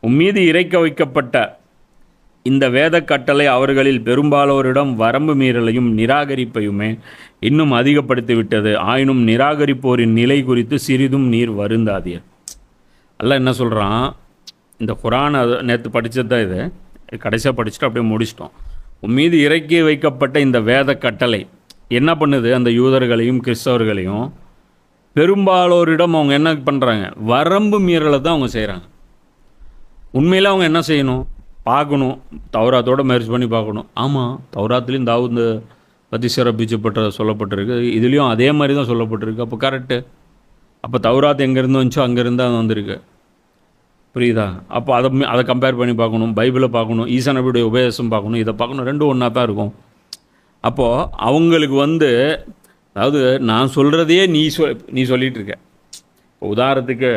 உம்மீது இறைக்க வைக்கப்பட்ட இந்த வேத கட்டளை அவர்களில் பெரும்பாலோரிடம் வரம்பு மீறலையும் நிராகரிப்பையுமே இன்னும் அதிகப்படுத்தி விட்டது. ஆயினும் நிராகரிப்போரின் நிலை குறித்து சிறிதும் நீர் வருந்தாதீர். அல்ல என்ன சொல்கிறான், இந்த குரான் நேற்று படித்தது தான் இது, கடைசியாக படிச்சுட்டு அப்படியே முடிச்சிட்டோம். உம்மீது இறக்கி வைக்கப்பட்ட இந்த வேத கட்டளை என்ன பண்ணுது, அந்த யூதர்களையும் கிறிஸ்தவர்களையும் பெரும்பாலோரிடம் அவங்க என்ன பண்ணுறாங்க, வரம்பு மீறலை தான் அவங்க செய்கிறாங்க. உண்மையில் அவங்க என்ன செய்யணும், பார்க்கணும், தௌராத்தோடு மேரேஜ் பண்ணி பார்க்கணும். ஆமாம், தௌராத்துலேயும் தாவூது பற்றி சிறப்பிச்சப்பட்ட சொல்லப்பட்டிருக்கு, இதுலேயும் அதே மாதிரி தான் சொல்லப்பட்டிருக்கு. அப்போ கரெக்டு. அப்போ தௌராத் எங்கேருந்து வந்துச்சோ அங்கேருந்து அது வந்திருக்கு, புரியுதா? அப்போ அதை கம்பேர் பண்ணி பார்க்கணும், பைபிளை பார்க்கணும், ஈசா நபியுடைய உபதேசம் பார்க்கணும், இதை பார்க்கணும், ரெண்டும் ஒன்றா தான் இருக்கும். அப்போது அவங்களுக்கு அதாவது நான் சொல்கிறதையே நீ சொல்லிகிட்டு இருக்க. இப்போ உதாரணத்துக்கு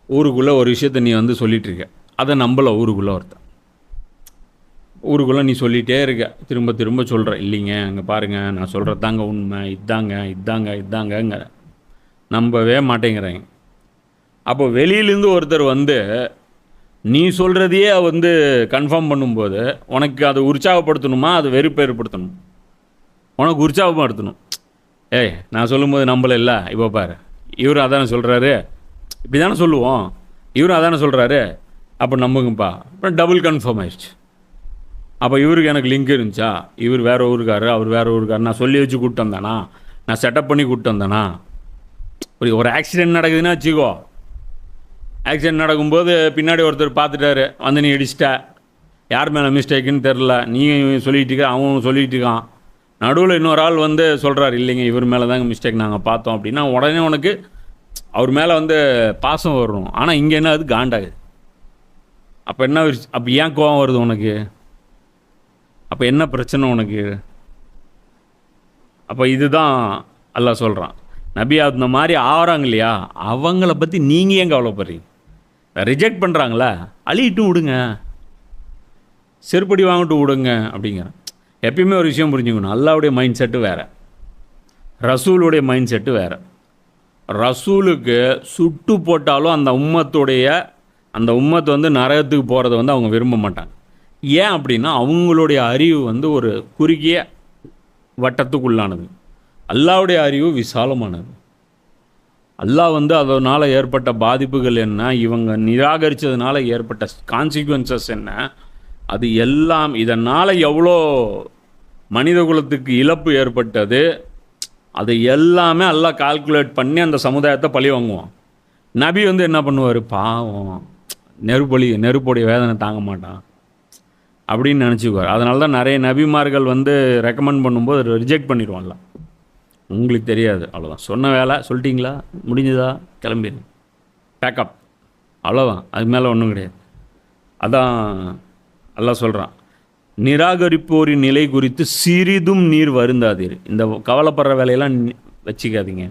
ஊருக்குள்ளே ஒரு விஷயத்தை நீ சொல்லிகிட்ருக்க, அதை நம்பலை ஊருக்குள்ளே ஊருக்குள்ளே நீ சொல்லிகிட்டே இருக்க, திரும்ப திரும்ப சொல்கிற, இல்லைங்க அங்கே பாருங்கள் நான் சொல்கிறது தாங்க உண்மை, இதாங்க நம்பவே மாட்டேங்கிறாங்க. அப்போ வெளியிலேருந்து ஒருத்தர் நீ சொல்கிறதையே கன்ஃபார்ம் பண்ணும்போது உனக்கு அதை உற்சாகப்படுத்தணுமா, அது வெறுப்பை ஏற்படுத்தணும்? உனக்கு உற்சாகப்படுத்தணும். நான் சொல்லும்போது நம்பலை இல்லை, இப்போ பாரு இவர் அதானே சொல்கிறாரு, இப்படி தானே சொல்லுவோம், இவரும் அதானே சொல்கிறாரு, அப்போ நம்புங்கப்பா. அப்புறம் டபுள் கன்ஃபார்ம் ஆயிடுச்சு. அப்போ இவருக்கு எனக்கு லிங்க் இருந்துச்சா, இவர் வேறு ஊருக்காரு, அவர் வேறு ஊருக்காரு, நான் சொல்லி வச்சு கூப்பிட்டு வந்தானா, நான் செட்டப் பண்ணி கூப்பிட்டு வந்தானா? ஒரு ஆக்சிடெண்ட் நடக்குதுன்னா வச்சுக்கோ, ஆக்சிடெண்ட் நடக்கும்போது பின்னாடி ஒருத்தர் பார்த்துட்டாரு, நீ இடிச்சிட்ட, யார் மேலே மிஸ்டேக்குன்னு தெரில, நீ சொல்லிகிட்டு இருக்க, அவன் சொல்லிகிட்டு இருக்கான், நடுவில் இன்னொரு ஆள் சொல்கிறார், இல்லைங்க இவர் மேலே தாங்க மிஸ்டேக் நாங்கள் பார்த்தோம் அப்படின்னா, உடனே உனக்கு அவர் மேலே பாசம் வரணும். ஆனால் இங்கே என்ன அது காண்டாகுது. அப்போ என்ன, அப்போ ஏன் கோவம் வருது உனக்கு? அப்போ என்ன பிரச்சனை உனக்கு? அப்போ இதுதான் அல்லாஹ் சொல்கிறான், நபி அந்த மாதிரி ஆகிறாங்க இல்லையா, அவங்கள பற்றி நீங்கள் ஏன் கவலைப்படுறீங்க? ரிஜெக்ட் பண்ணுறாங்களா, அழியிட்டும் விடுங்க, செருப்படி வாங்கிட்டு விடுங்க அப்படிங்கிறேன். எப்பயுமே ஒரு விஷயம் புரிஞ்சுக்கணும், அல்லாவுடைய மைண்ட் செட்டு வேறு, ரசூலுடைய மைண்ட் செட்டு வேறு. ரசூலுக்கு சுட்டு போட்டாலும் அந்த உம்மத்து நரகத்துக்கு போகிறத அவங்க விரும்ப மாட்டாங்க. ஏன் அப்படின்னா அவங்களுடைய அறிவு ஒரு குறுகிய வட்டத்துக்குள்ளானது, அல்லாவுடைய அறிவு விசாலமானது. அல்லாஹ் அதனால் ஏற்பட்ட பாதிப்புகள் என்ன, இவங்க நிராகரித்ததுனால ஏற்பட்ட கான்சிக்வன்சஸ் என்ன, அது எல்லாம், இதனால் எவ்வளோ மனித குலத்துக்கு இழப்பு ஏற்பட்டது, அது எல்லாமே அல்லாஹ் கால்குலேட் பண்ணி அந்த சமுதாயத்தை பழி வாங்குவான். நபி என்ன பண்ணுவார், பாவம் நெருப்புடைய வேதனை தாங்க மாட்டான் அப்படின்னு நினச்சிக்குவார். அதனால தான் நிறைய நபிமார்கள் ரெக்கமெண்ட் பண்ணும்போது ரிஜெக்ட் பண்ணிடுவான்ல, உங்களுக்கு தெரியாது, அவ்வளோதான், சொன்ன வேலை சொல்லிட்டீங்களா, முடிஞ்சதா, கிளம்பிடு, பேக்கப், அவ்வளோதான், அது மேலே ஒன்றும் கிடையாது. அதான் அல்லாஹ் சொல்கிறான், நிராகரிப்போரின் நிலை குறித்து சிறிதும் நீர் வருந்தாதீர். இந்த கவலைப்படுற வேலையெல்லாம் வச்சுக்காதீங்க.